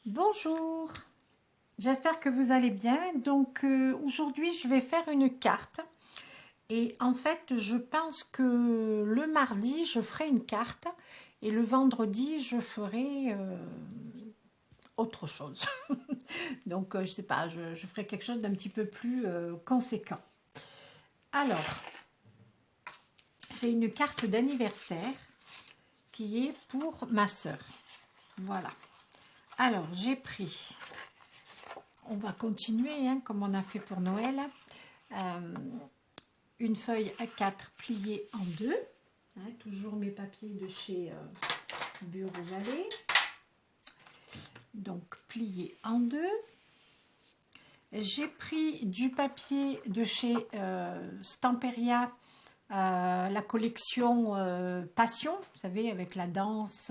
Bonjour, j'espère que vous allez bien. Donc aujourd'hui je vais faire une carte et en fait je pense que le mardi je ferai une carte et le vendredi je ferai autre chose. Donc je sais pas, je ferai quelque chose d'un petit peu plus conséquent. Alors, c'est une carte d'anniversaire qui est pour ma sœur. Voilà. Alors j'ai pris... On va continuer, hein, comme on a fait pour Noël. Une feuille A4 pliée en deux. Hein, toujours mes papiers de chez Bureau Vallée. Donc, plié en deux. J'ai pris du papier de chez Stamperia, la collection Passion, vous savez, avec la danse...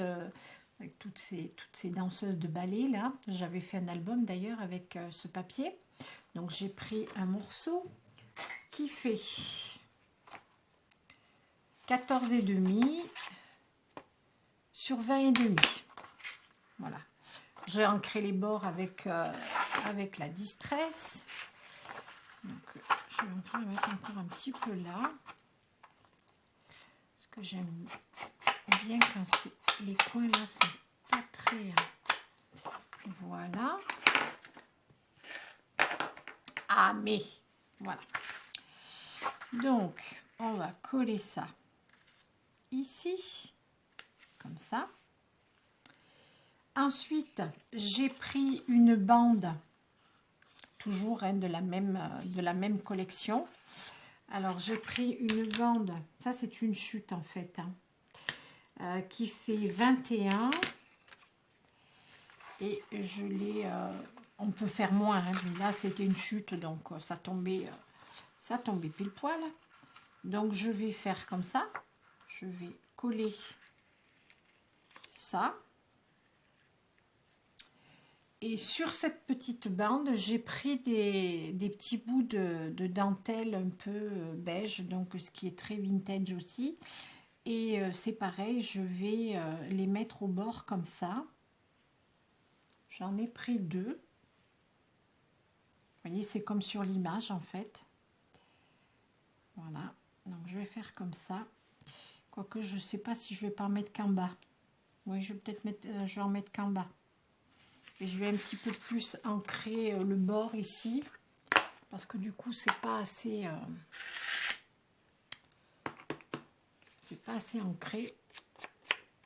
avec toutes ces danseuses de ballet là. J'avais fait un album d'ailleurs avec ce papier. Donc j'ai pris un morceau qui fait 14,5 sur 20,5. Voilà. J'ai ancré les bords avec la distress. Donc je vais encore le mettre encore un petit peu là. Parce que j'aime bien quand les coins là sont pas très... Voilà. Ah mais voilà. Donc on va coller ça ici comme ça. Ensuite j'ai pris une bande toujours hein, de la même collection. Alors j'ai pris une bande, ça c'est une chute en fait hein, qui fait 21 et je l'ai on peut faire moins hein, mais là c'était une chute donc ça tombait pile poil. Donc je vais faire comme ça, je vais coller ça et sur cette petite bande j'ai pris des petits bouts de dentelle un peu beige, donc ce qui est très vintage aussi, et c'est pareil, je vais les mettre au bord comme ça. J'en ai pris deux, vous voyez, c'est comme sur l'image en fait. Voilà, donc je vais faire comme ça, quoique je sais pas si je vais pas en mettre qu'en bas. Oui, je vais peut-être mettre, je vais en mettre qu'en bas. Et je vais un petit peu plus ancrer le bord ici, parce que du coup c'est pas assez ancré.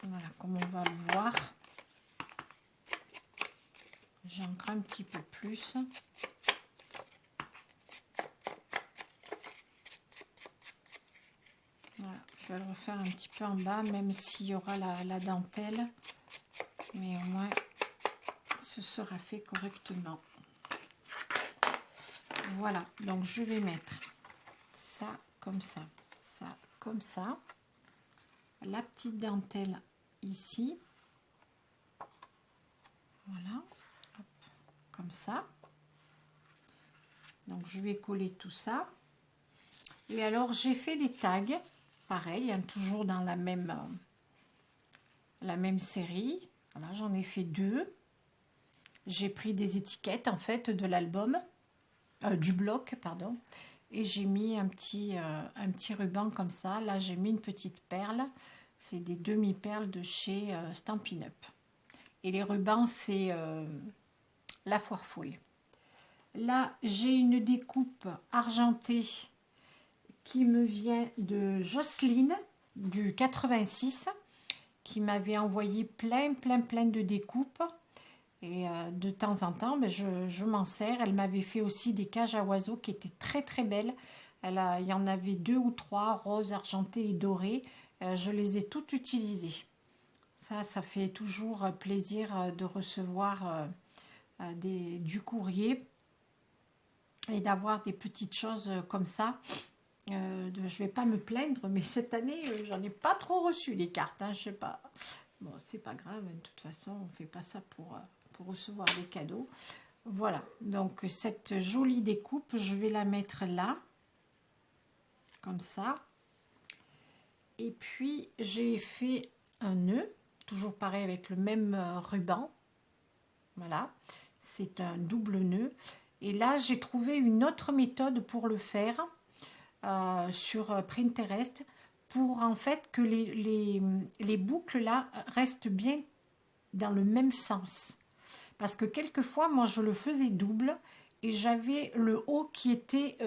Voilà, comme on va le voir, j'ancre un petit peu plus. Voilà, je vais le refaire un petit peu en bas, même s'il y aura la dentelle, mais au moins ce sera fait correctement. Voilà, donc je vais mettre ça comme ça, ça comme ça, la petite dentelle ici, voilà, hop, comme ça. Donc je vais coller tout ça. Et alors j'ai fait des tags, pareil, hein, toujours dans la même série. Voilà, j'en ai fait deux. J'ai pris des étiquettes en fait de l'album, du bloc, pardon, et j'ai mis un petit ruban comme ça. Là j'ai mis une petite perle, c'est des demi-perles de chez Stampin' Up. Et les rubans c'est la foire fouille. Là j'ai une découpe argentée qui me vient de Jocelyne du 86, qui m'avait envoyé plein de découpes. Et de temps en temps, ben, je m'en sers. Elle m'avait fait aussi des cages à oiseaux qui étaient très belles. Il y en avait 2 ou 3, roses, argentées et dorées. Je les ai toutes utilisées. Ça fait toujours plaisir de recevoir du courrier et d'avoir des petites choses comme ça. Je ne vais pas me plaindre, mais cette année, j'en ai pas trop reçu les cartes. Hein, je sais pas. Bon, c'est pas grave. De toute façon, on fait pas ça pour recevoir des cadeaux. Voilà. Donc, cette jolie découpe, je vais la mettre là. Comme ça. Et puis, j'ai fait un nœud. Toujours pareil avec le même ruban. Voilà, c'est un double nœud. Et là, j'ai trouvé une autre méthode pour le faire sur Pinterest, pour en fait que les boucles là restent bien dans le même sens. Parce que quelquefois, moi, je le faisais double et j'avais le haut qui était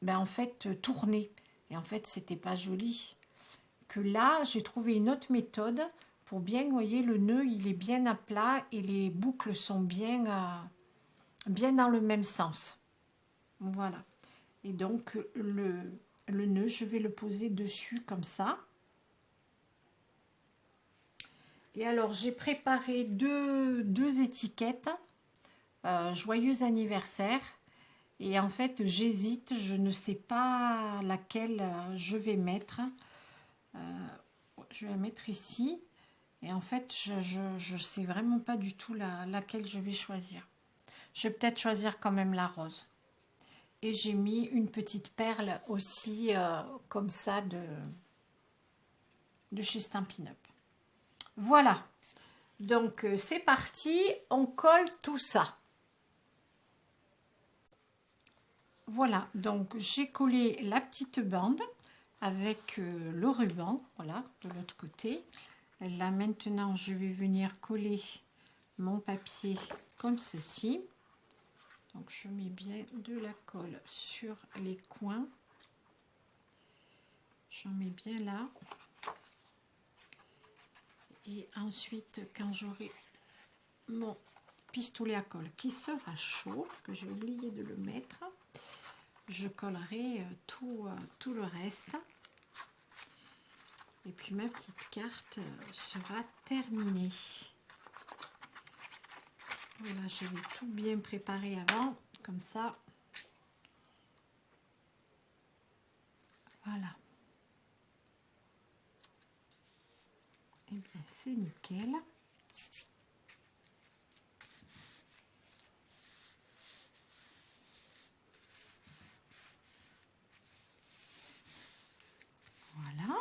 en fait tourné. Et en fait, c'était pas joli. Que là, j'ai trouvé une autre méthode pour bien, vous voyez, le nœud, il est bien à plat et les boucles sont bien, bien dans le même sens. Voilà. Et donc, le nœud, je vais le poser dessus comme ça. Et alors, j'ai préparé deux étiquettes. Joyeux anniversaire. Et en fait, j'hésite, je ne sais pas laquelle je vais mettre. Je vais la mettre ici. Et en fait, je sais vraiment pas du tout laquelle je vais choisir. Je vais peut-être choisir quand même la rose. Et j'ai mis une petite perle aussi, comme ça, de chez Stampin' Up. Voilà. Donc, c'est parti. On colle tout ça. Voilà. Donc, j'ai collé la petite bande avec le ruban. Voilà, de l'autre côté. Là, maintenant, je vais venir coller mon papier comme ceci. Donc, je mets bien de la colle sur les coins. J'en mets bien là. Et ensuite, quand j'aurai mon pistolet à colle qui sera chaud, parce que j'ai oublié de le mettre, je collerai tout le reste. Et puis, ma petite carte sera terminée. Voilà, j'avais tout bien préparé avant, comme ça. Voilà. Et bien, c'est nickel. Voilà.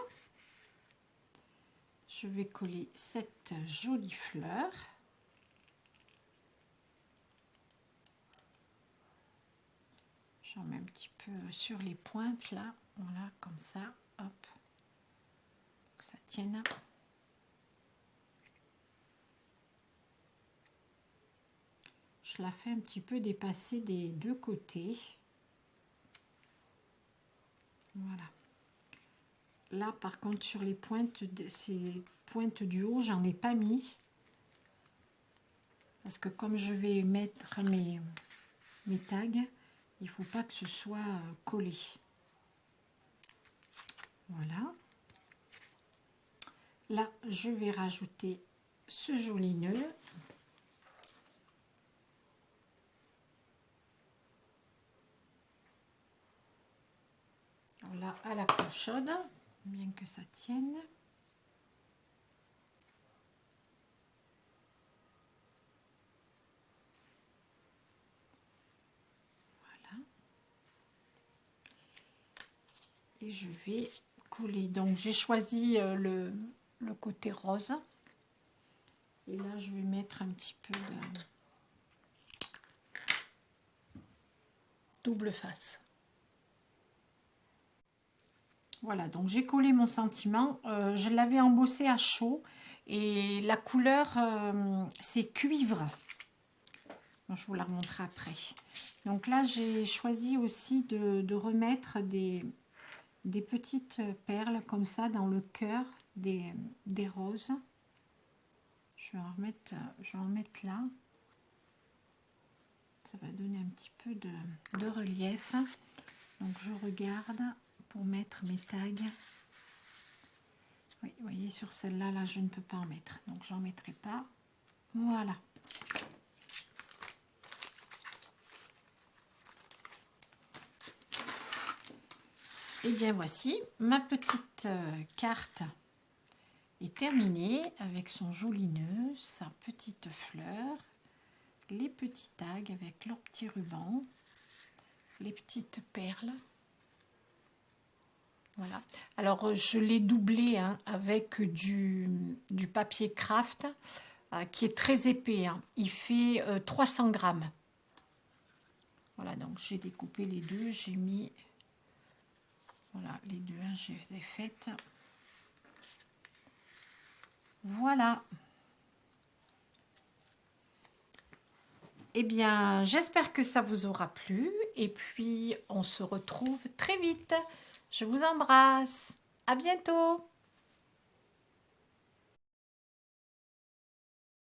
Je vais coller cette jolie fleur. J'en mets un petit peu sur les pointes là, voilà, comme ça, hop, que ça tienne. Je la fais un petit peu dépasser des deux côtés. Voilà. Là, par contre, sur les pointes, ces pointes du haut, j'en ai pas mis. Parce que comme je vais mettre mes tags, il ne faut pas que ce soit collé. Voilà. Là, je vais rajouter ce joli nœud. Là, à la colle chaude, bien que ça tienne. Voilà. Et je vais coller. Donc, j'ai choisi le côté rose. Et là, je vais mettre un petit peu de double face. Voilà, donc j'ai collé mon sentiment. Je l'avais embossé à chaud et la couleur, c'est cuivre. Bon, je vous la remontrerai après. Donc là, j'ai choisi aussi de remettre des petites perles comme ça dans le cœur des roses. Je vais en remettre là. Ça va donner un petit peu de relief. Donc je regarde pour mettre mes tags. Oui, vous voyez, sur celle-là, là, je ne peux pas en mettre. Donc, j'en mettrai pas. Voilà. Et bien, voici, ma petite carte est terminée avec son joli nœud, sa petite fleur, les petits tags avec leur petit ruban, les petites perles. Voilà. Alors, je l'ai doublé avec du papier craft. qui est très épais, hein. Il fait 300 grammes. Voilà, donc j'ai découpé les deux, j'ai mis, voilà, les deux, hein, je les ai faites. Voilà. Eh bien, j'espère que ça vous aura plu. Et puis, on se retrouve très vite. Je vous embrasse. À bientôt.